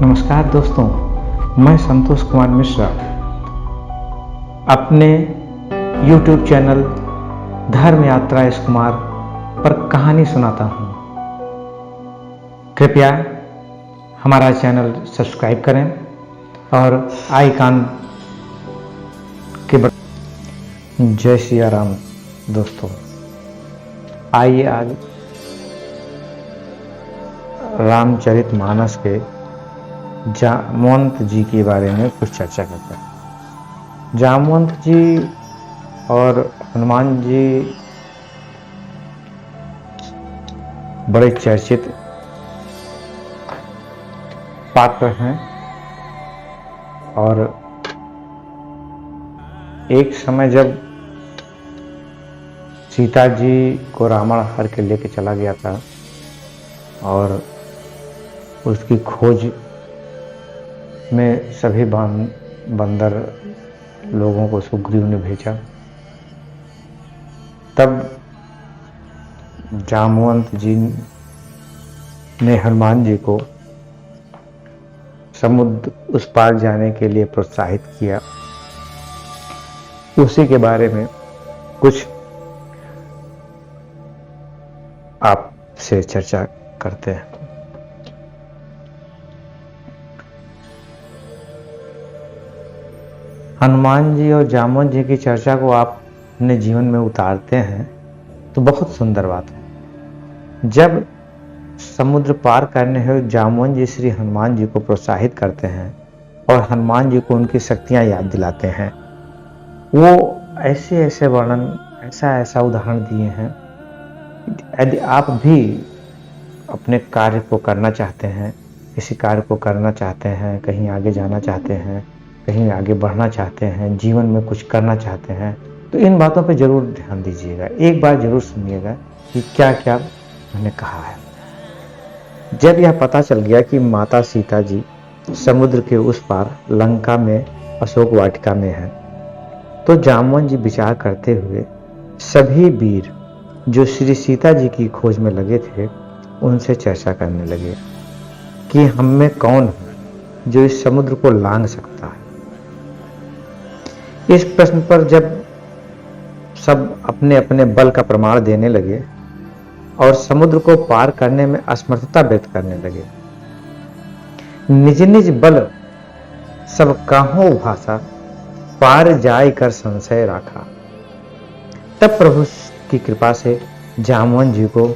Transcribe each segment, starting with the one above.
नमस्कार दोस्तों, मैं संतोष कुमार मिश्रा अपने YouTube चैनल धर्म यात्रा एस कुमार पर कहानी सुनाता हूँ। कृपया हमारा चैनल सब्सक्राइब करें और आइकन के जय सिया राम। दोस्तों, आइए आज रामचरितमानस के जामवंत जी के बारे में कुछ चर्चा करते हैं। जामवंत जी और हनुमान जी बड़े चर्चित पात्र हैं और एक समय जब सीता जी को रावण हर के लेके चला गया था और उसकी खोज में सभी बंदर लोगों को सुग्रीव ने भेजा, तब जामवंत जी ने हनुमान जी को समुद्र उस पार जाने के लिए प्रोत्साहित किया। उसी के बारे में कुछ आपसे चर्चा करते हैं। हनुमान जी और जामवंत जी की चर्चा को आप अपने जीवन में उतारते हैं तो बहुत सुंदर बात है। जब समुद्र पार करने हुए जामवंत जी श्री हनुमान जी को प्रोत्साहित करते हैं और हनुमान जी को उनकी शक्तियां याद दिलाते हैं, वो ऐसे ऐसे वर्णन, ऐसा उदाहरण दिए हैं। यदि आप भी अपने कार्य को करना चाहते हैं, किसी कार्य को करना चाहते हैं, कहीं आगे जाना चाहते हैं, कहीं आगे बढ़ना चाहते हैं, जीवन में कुछ करना चाहते हैं, तो इन बातों पे जरूर ध्यान दीजिएगा। एक बार जरूर सुनिएगा कि क्या क्या मैंने कहा है। जब यह पता चल गया कि माता सीता जी समुद्र के उस पार लंका में अशोक वाटिका में है, तो जामवंत जी विचार करते हुए सभी वीर जो श्री सीता जी की खोज में लगे थे उनसे चर्चा करने लगे कि हम में कौन है जो इस समुद्र को लांघ सकता है। इस प्रश्न पर जब सब अपने अपने बल का प्रमाण देने लगे और समुद्र को पार करने में असमर्थता व्यक्त करने लगे, निज निज बल सब काहू भाषा पार जाय कर संशय राखा। तब प्रभु की कृपा से जामवंत जी को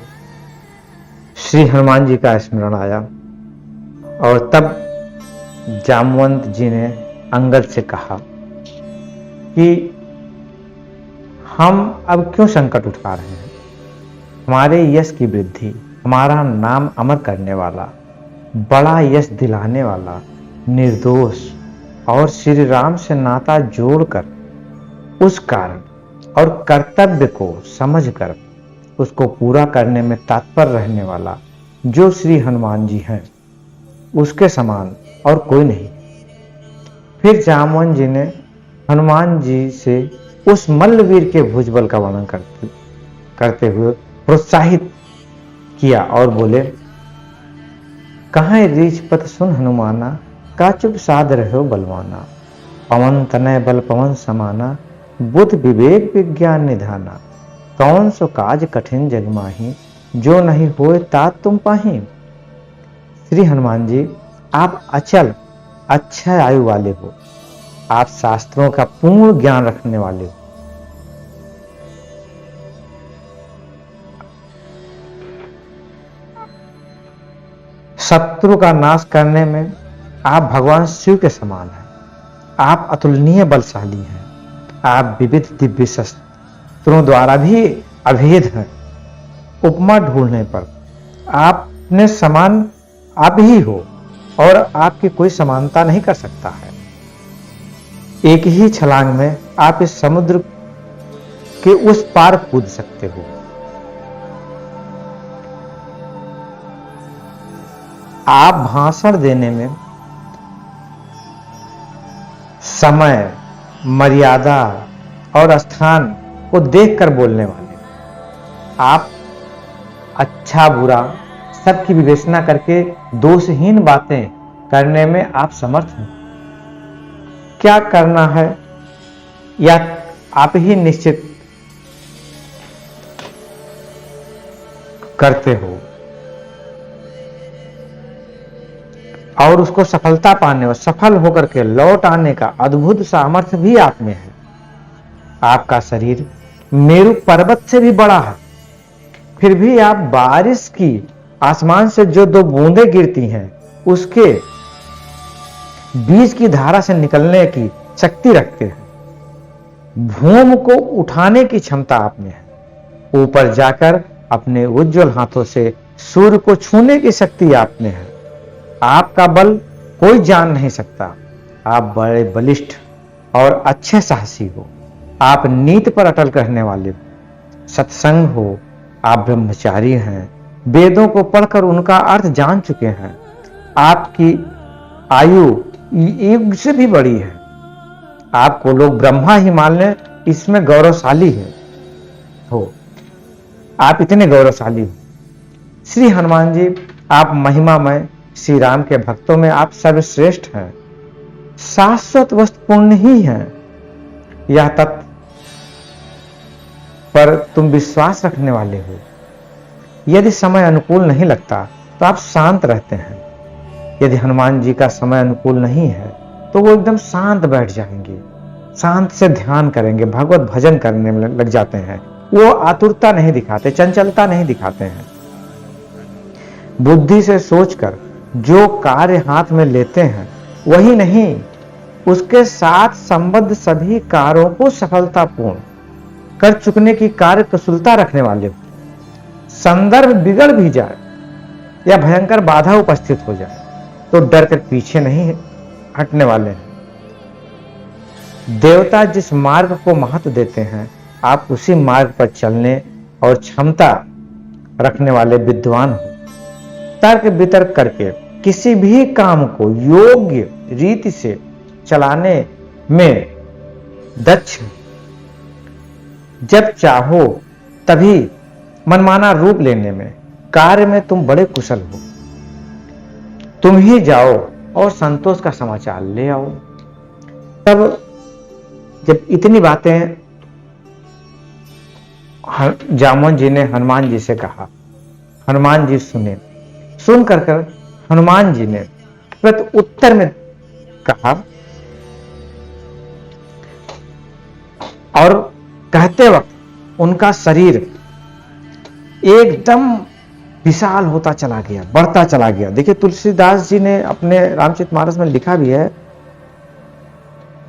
श्री हनुमान जी का स्मरण आया और तब जामवंत जी ने अंगद से कहा कि हम अब क्यों संकट उठा रहे हैं। हमारे यश की वृद्धि, हमारा नाम अमर करने वाला, बड़ा यश दिलाने वाला, निर्दोष और श्री राम से नाता जोड़कर उस कारण और कर्तव्य को समझकर उसको पूरा करने में तत्पर रहने वाला जो श्री हनुमान जी हैं, उसके समान और कोई नहीं। फिर जामवंत जी ने हनुमान जी से उस मल्लवीर के भुजबल का वर्णन करते हुए प्रोत्साहित किया और बोले, कहाँ रीछ पत सुन हनुमाना, का चुप साध रहो बलवाना। पवन तनय बल पवन समाना, बुद्ध विवेक विज्ञान निधाना। कौन सो काज कठिन जग माही, जो नहीं होए तात तुम पाही। श्री हनुमान जी, आप अचल अच्छे आयु वाले हो, आप शास्त्रों का पूर्ण ज्ञान रखने वाले हो। शत्रु का नाश करने में आप भगवान शिव के समान हैं। आप अतुलनीय बलशाली हैं। आप विविध दिव्य शस्त्रों द्वारा भी अभेद हैं। उपमा ढूंढने पर आपने समान आप ही हो और आपकी कोई समानता नहीं कर सकता है। एक ही छलांग में आप इस समुद्र के उस पार कूद सकते हो। आप भाषण देने में समय, मर्यादा और स्थान को देखकर बोलने वाले। आप अच्छा बुरा सबकी विवेचना करके दोषहीन बातें करने में आप समर्थ हैं? क्या करना है या आप ही निश्चित करते हो और उसको सफलता पाने और सफल होकर के लौट आने का अद्भुत सामर्थ्य भी आप में है। आपका शरीर मेरु पर्वत से भी बड़ा है, फिर भी आप बारिश की आसमान से जो 2 बूंदें गिरती हैं उसके बीज की धारा से निकलने की शक्ति रखते हैं। भूमि को उठाने की क्षमता आप में है। ऊपर जाकर अपने उज्जवल हाथों से सूर्य को छूने की शक्ति आप में है। आपका बल कोई जान नहीं सकता। आप बड़े बलिष्ठ और अच्छे साहसी हो। आप नीति पर अटल रहने वाले हो। सत्संग हो। आप ब्रह्मचारी हैं। वेदों को पढ़कर उनका अर्थ जान चुके हैं। आपकी आयु युग से भी बड़ी है। आपको लोग ब्रह्मा ही मान लें, इसमें गौरवशाली है हो। आप इतने गौरवशाली हो। श्री हनुमान जी, आप महिमामय श्री राम के भक्तों में आप सर्वश्रेष्ठ हैं। शाश्वत वस्तुपूर्ण ही हैं। यह तत्व पर तुम विश्वास रखने वाले हो। यदि समय अनुकूल नहीं लगता तो आप शांत रहते हैं। यदि हनुमान जी का समय अनुकूल नहीं है तो वो एकदम शांत बैठ जाएंगे, शांत से ध्यान करेंगे, भगवत भजन करने में लग जाते हैं। वो आतुरता नहीं दिखाते, चंचलता नहीं दिखाते हैं। बुद्धि से सोचकर जो कार्य हाथ में लेते हैं वही नहीं, उसके साथ संबद्ध सभी कार्यों को सफलतापूर्ण कर चुकने की कार्य कुशलता रखने वाले हो। संदर्भ बिगड़ भी जाए या भयंकर बाधा उपस्थित हो जाए तो डर कर पीछे नहीं हटने वाले हैं। देवता जिस मार्ग को महत्व देते हैं आप उसी मार्ग पर चलने और क्षमता रखने वाले विद्वान हो। तर्क वितर्क करके किसी भी काम को योग्य रीति से चलाने में दक्ष, जब चाहो तभी मनमाना रूप लेने में, कार्य में तुम बड़े कुशल हो। तुम ही जाओ और संतोष का समाचार ले आओ। तब जब इतनी बातें जामवंत जी ने हनुमान जी से कहा, हनुमान जी सुने। सुन कर हनुमान जी ने प्रति उत्तर में कहा और कहते वक्त उनका शरीर एकदम विशाल होता चला गया, बढ़ता चला गया। देखिए तुलसीदास जी ने अपने रामचरितमानस में लिखा भी है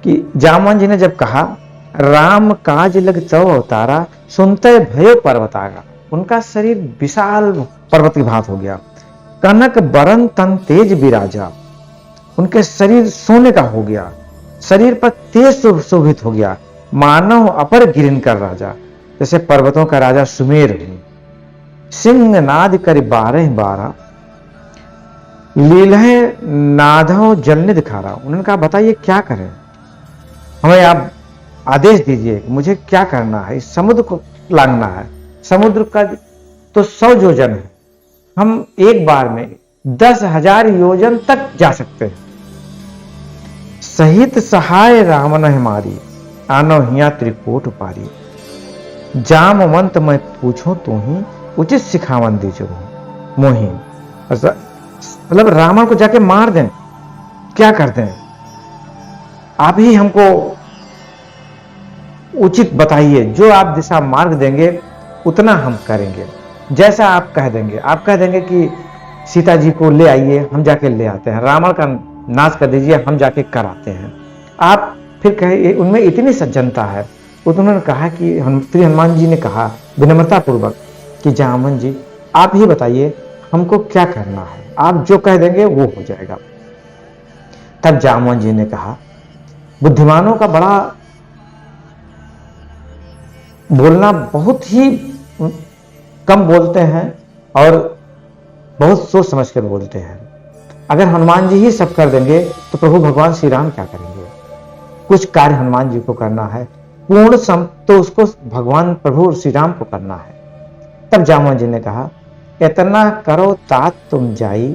कि जामवंत जी ने जब कहा राम काज लग तव अवतारा सुनते भयो पर्वतागा, उनका शरीर विशाल पर्वत की भांत हो गया। कनक बरन तन तेज विराजा, उनके शरीर सोने का हो गया, शरीर पर तेज शोभित हो गया। मानव अपर गिरिन कर राजा, जैसे पर्वतों का राजा सुमेर है। सिंह नाद कर 12 लीलहे नाधो जलने दिखा रहा। उन्होंने कहा बताइए क्या करें, हमें आप आदेश दीजिए, मुझे क्या करना है। इस समुद्र को लांघना है, समुद्र का तो 100 योजन है, हम एक बार में 10,000 योजन तक जा सकते हैं। सहित सहाय रामन हमारी आनो हिया त्रिकोट पारी, जामवंत मैं पूछो तू ही उचित सिखावन दीजो मोही। मतलब रावण को जाके मार दें, क्या कर दें, आप ही हमको उचित बताइए, जो आप दिशा मार्ग देंगे उतना हम करेंगे, जैसा आप कह देंगे। आप कह देंगे कि सीता जी को ले आइए, हम जाके ले आते हैं, रावण का नाश कर दीजिए, हम जाके कराते हैं। आप फिर कहे, उनमें इतनी सज्जनता है। उन्होंने कहा कि श्री हनुमान जी ने कहा विनम्रता पूर्वक कि जामवंत जी आप ही बताइए हमको क्या करना है, आप जो कह देंगे वो हो जाएगा। तब जामवंत जी ने कहा बुद्धिमानों का बड़ा बोलना, बहुत ही कम बोलते हैं और बहुत सोच समझ कर बोलते हैं। अगर हनुमान जी ही सब कर देंगे तो प्रभु भगवान श्री राम क्या करेंगे। कुछ कार्य हनुमान जी को करना है, पूर्ण सम तो उसको भगवान प्रभु श्री राम को करना है। तब जामवंत जी ने कहा इतना करो तात तुम जाई,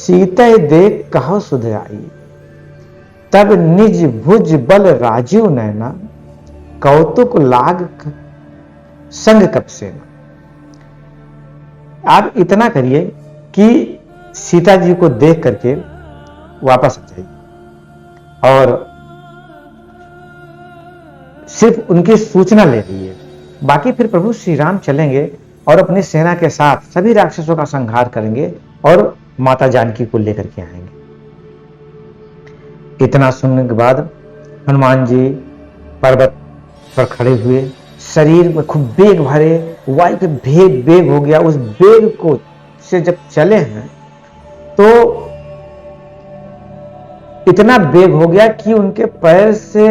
सीते देख कहो सुध आई, तब निज भुज बल राजीव नैना, कौतुक लाग संग कप सेना। आप इतना करिए कि सीता जी को देख करके वापस आ जाइए और सिर्फ उनकी सूचना ले रही है। बाकी फिर प्रभु श्री राम चलेंगे और अपनी सेना के साथ सभी राक्षसों का संहार करेंगे और माता जानकी को लेकर के आएंगे। इतना सुनने के बाद हनुमान जी पर्वत पर खड़े हुए, शरीर में खूब बेग भरे, वायु के बेग हो गया। उस बेग को से जब चले हैं तो इतना बेग हो गया कि उनके पैर से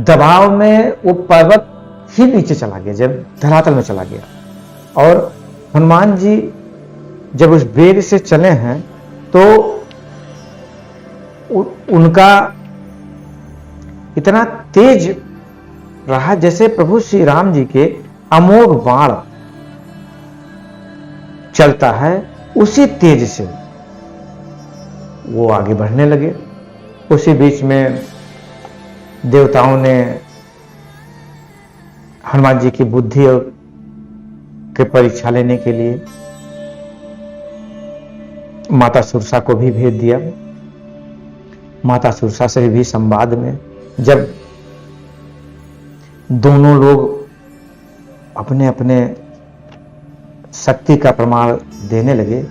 दबाव में वो पर्वत ही नीचे चला गया, जब धरातल में चला गया। और हनुमान जी जब उस बेग से चले हैं तो उनका इतना तेज रहा जैसे प्रभु श्री राम जी के अमोघ बाण चलता है, उसी तेज से वो आगे बढ़ने लगे। उसी बीच में देवताओं ने हनुमान जी की बुद्धि के परीक्षा लेने के लिए माता सुरसा को भी भेज दिया। माता सुरसा से भी संवाद में जब दोनों लोग अपने अपने शक्ति का प्रमाण देने लगे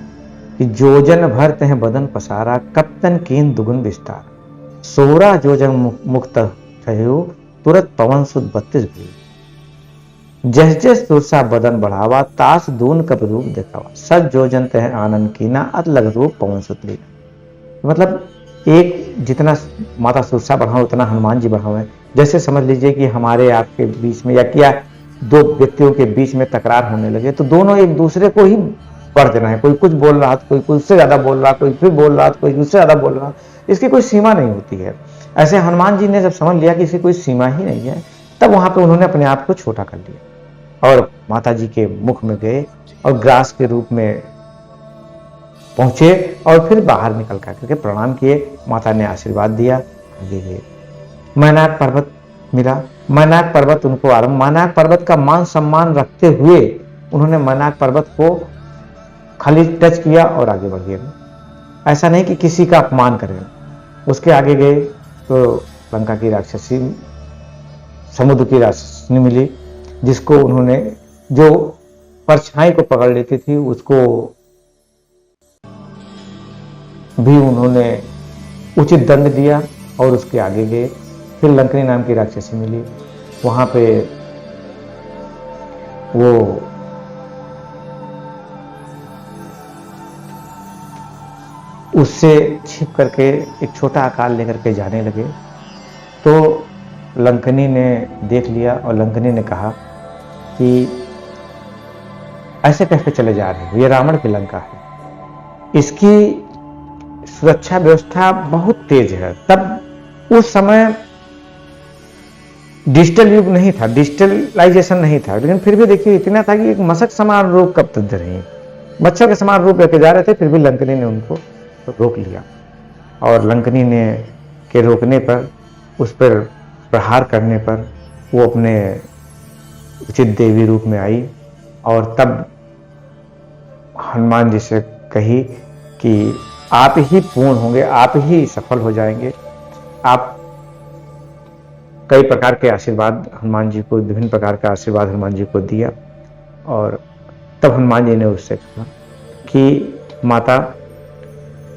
कि जोजन भरते हैं बदन पसारा, कप्तन कीन दुगुन विस्तार, 16 जोजन मुक्त थयो, तुरंत पवन सुत 32 भी, जस जस तुरसा बदन बढ़ावा, तास दून कप रूप दिखावा, सच जोजन तह आनंद कीना, अत लग रूप पवन सुत लीना। मतलब एक जितना माता सुरसा बढ़ाओ उतना हनुमान जी बढ़ाओ। जैसे समझ लीजिए कि हमारे आपके बीच में या क्या दो व्यक्तियों के बीच में तकरार होने लगे तो दोनों एक दूसरे को ही बढ़ देना है। कोई कुछ बोल रहा था, कोई उससे ज्यादा बोल रहा, कोई फिर बोल रहा, कोई उससे ज्यादा बोल रहा, इसकी कोई सीमा नहीं होती है। ऐसे हनुमान जी ने जब समझ लिया कि इसकी कोई सीमा ही नहीं है, तब वहां पर उन्होंने अपने आप को छोटा कर लिया और माता जी के मुख में गए और ग्रास के रूप में पहुंचे और फिर बाहर निकल करके प्रणाम किए। माता ने आशीर्वाद दिया, आगे गए। मैनाक पर्वत मिला, मैनाक पर्वत उनको आरंभ, मैनाक पर्वत का मान सम्मान रखते हुए उन्होंने मैनाक पर्वत को खाली टच किया और आगे बढ़ गए। ऐसा नहीं कि किसी का अपमान करें। उसके आगे गए तो लंका की राक्षसी, समुद्र की राक्षसी मिली, जिसको उन्होंने जो परछाई को पकड़ लेती थी उसको भी उन्होंने उचित दंड दिया और उसके आगे गए। फिर लंकनी नाम की राक्षसी मिली, वहां पे वो उससे छिप करके एक छोटा आकार लेकर के जाने लगे। तो लंकनी ने देख लिया और लंकनी ने कहा कि ऐसे कैसे चले जा रहे हो, ये रावण की लंका है, इसकी सुरक्षा व्यवस्था बहुत तेज है। तब उस समय डिजिटल युग नहीं था, डिजिटलाइजेशन नहीं था, लेकिन फिर भी देखिए इतना था कि एक मशक समान रूप कब तक रही, बच्चों के समान रूप लेके जा रहे थे, फिर भी लंकनी ने उनको रोक लिया। और लंकनी ने के रोकने पर, उस पर प्रहार करने पर वो अपने उचित देवी रूप में आई और तब हनुमान जी से कही कि आप ही पूर्ण होंगे, आप ही सफल हो जाएंगे। आप कई प्रकार के आशीर्वाद हनुमान जी को, विभिन्न प्रकार का आशीर्वाद हनुमान जी को दिया। और तब हनुमान जी ने उससे कहा कि माता,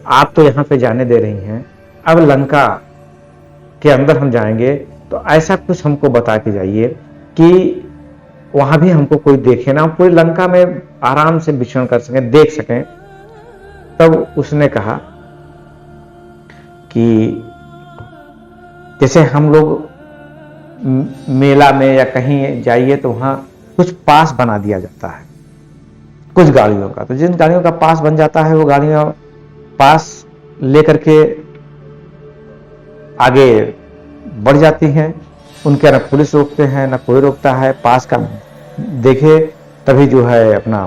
आप तो यहाँ पे जाने दे रही हैं, अब लंका के अंदर हम जाएंगे तो ऐसा कुछ हमको बता के जाइए कि वहां भी हमको कोई देखे ना, पूरी लंका में आराम से विचरण कर सकें, देख सकें। तब उसने कहा कि जैसे हम लोग मेला में या कहीं जाइए तो वहां कुछ पास बना दिया जाता है कुछ गाड़ियों का, तो जिन गाड़ियों का पास बन जाता है वो गाड़ियां पास लेकर के आगे बढ़ जाती हैं, उनके ना पुलिस रोकते हैं ना कोई रोकता है, पास का देखे तभी जो है अपना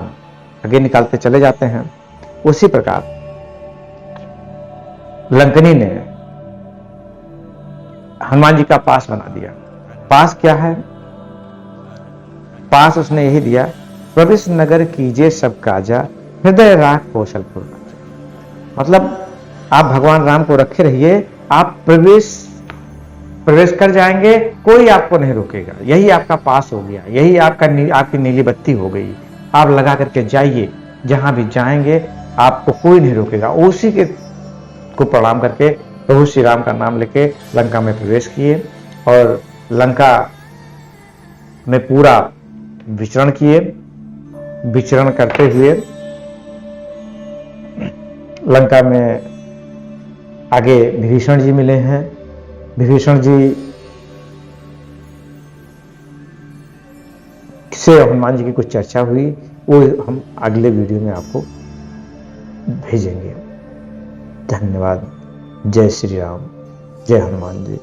आगे निकालते चले जाते हैं। उसी प्रकार लंकनी ने हनुमान जी का पास बना दिया। पास क्या है? पास उसने यही दिया, प्रवेश नगर कीजिए सब काजा, हृदय राख कौशलपुर। मतलब आप भगवान राम को रखे रहिए, आप प्रवेश कर जाएंगे, कोई आपको नहीं रोकेगा। यही आपका पास हो गया, यही आपकी नीली बत्ती हो गई। आप लगा करके जाइए, जहां भी जाएंगे आपको कोई नहीं रोकेगा। उसी के को प्रणाम करके प्रभु श्री राम का नाम लेके लंका में प्रवेश किए और लंका में पूरा विचरण किए। विचरण करते हुए लंका में आगे विभीषण जी मिले हैं। विभीषण जी से हनुमान जी की कुछ चर्चा हुई, वो हम अगले वीडियो में आपको भेजेंगे। धन्यवाद। जय श्री राम, जय हनुमान जी।